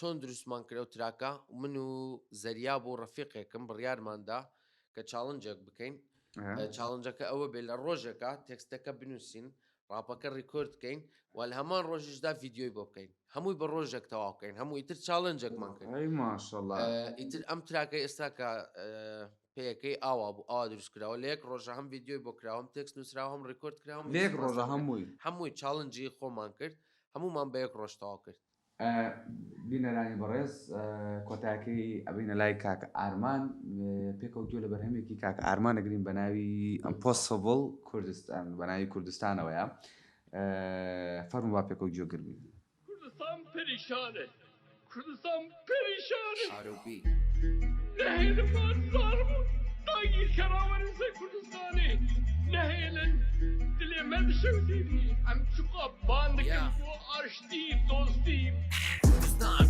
چۆن دروستمان کرێ و تراکە من و زەریا بۆ ڕەفیقێکم بڕیارماندا کە چاڵنجێک بکەین چاڵنجەکە ئەوە بێ لە ڕۆژێکە تێکستەکە بنووسین ڕاپەکە ڕیکۆرد بکەین و لە هەمان ڕۆژشدا ڤیددیۆی بۆ بکەین هەمووی بە ڕۆژێک تەواو بکەین هەموو ئیتر چاڵنجێکمان کرد ئیتر ئەم تراکە ئێستا کە پێیەکەی ئاوا بوو ئاوا دروست کراوە لە یەک ڕۆژە هەم ڤیددیۆی بۆ کراوەم تێکست نووسراوە هەم ڕیکۆرد کراوە لێک ڕۆژە هەمووی چاڵنجی خۆمان کرد هەمومان بە یەک ڕۆژ تەواو کرد بینەرانی بەڕێز کۆتاکەی ئەبینە لای کاکە ئارمان پێکەوت گوێ لە بەرهەمێکی کاکە ئارمان ئەگرین بە ناوی ئەمپۆسیبڵ کوردستان بە ناوی کوردستانەوەیە فەرموو با پێکەوت گوێگربی کوردستان پەریشانە کوردستان پەریشانە نەهێنمان زار بوو داگیر کەراوەرزە کوردستانی نەهێنن دلێ مە بشەوتێنی ئەم چوقە باندەکەن بۆ ئاشتی دۆستی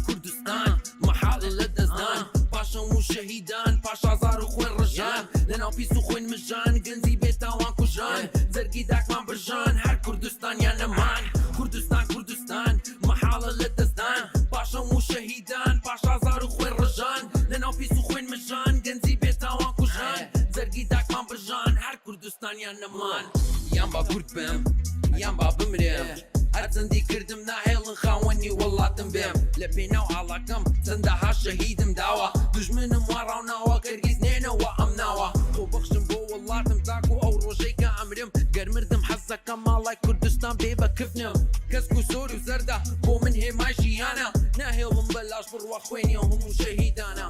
کوردستان محاڵە لە دەستدان پاشەم و شەهیدان پاش ئازار و خوێن ڕژان لەناو پیس و خوێن مژان گەنجی بێتاوان کوژان زەرگی داکمان برژان هەر کوردستانیان نەمان کوردستان محاڵە لە دەستدان پاشەم و شەهیدان پاش ئازار و خوێن ڕژان لەناو پیس و خوێن مژان گەنجی بێتاوان کوژان زەرگی داکمان برژان هەر کوردستانیان نەمان یان با کورد بم یان با بمرێم هەرچەندی کردم ناهێڵن خاوەنی وڵاتم بێم لە پێناو ئاڵاکەم چەندەها شەهیدم داوە دوژمنم وا ڕاوناوە کەرگیز نێنەوە ئەم ناوە خۆ بەخشم بۆ وڵاتم تاکو ئەو ڕۆژەی کە ئەمرم گەرمردم حەزەکەم ماڵای کوردستان بێ بە کفنم کەسک و سۆر و زەردە بۆ من هێمای ژیانە ناهێڵم بەلاش بڕوە خوێنی هەموو شەهیدانە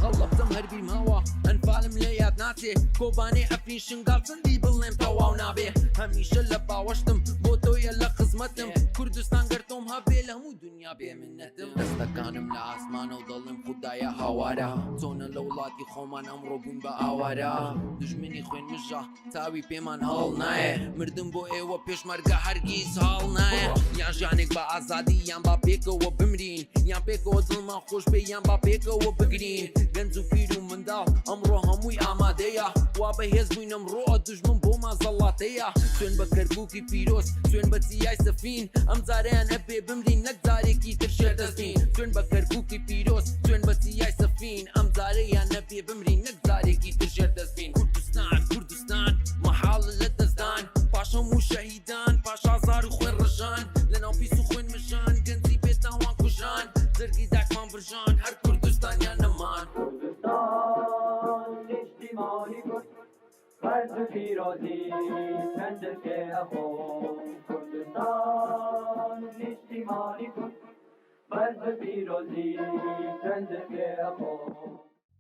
غەڵەبتم هەربی ماوە ئەنفالم لێ یاد ناچێ کۆبانێ ئەفرین شنگال چەندی بڵێم تەواو نابێ هەمیشە لە باوەشتم بۆ تۆیە لە خزمەتم کوردستان گەرتۆم هەبێ لە هەموو دنیا بێ منەتم دەستەکانم لە ئاسمانە و دڵم خوددایە هاوارە چۆنە لە وڵاتی خۆمان ئەمڕۆ بوون بە ئاوارە دژمنی خوێن مژە تاوی پێمان هەڵ نایە مردم بۆ ئێوە پێشمەرگە هەرگیز هەڵ نایە یان ژیانێک بە ئازادی یان با پێکەوە بمرین یان پێکەوە دڵمان خۆش بێ یان با پێکەوە بگرین گەنج و پیر و منداڵ ئەمڕۆ هەمووی ئامادەیە وا بەهێز بووین ئەمڕۆ دوژمن بۆمان زەڵاتەیە سوێن بە کەرکووکی پیرۆز سوێن بە چیای سەفین ئەم جارەیان هەبێ بمرین نەک جارێکی تر شێردەستین سوێن بە کەرکووکی پیرۆز سوێن بە چیای سەفین ئەم جارەیان هەبێ بمرین نەک جارێکی تر شێردەستین کوردستان مەحاڵە لە دەستدان پاشەم و شەهیدان پاش ئازار و خوێن ڕژان لەناو پیس و خوێن مژان گەنجی بێتاوان کوژان زەرگی داکمان برژان هەر کوردستانیان نەمان فرد پیرازی چند که اخو کردستان اجتماعی کن فرد پیرازی چند که اخو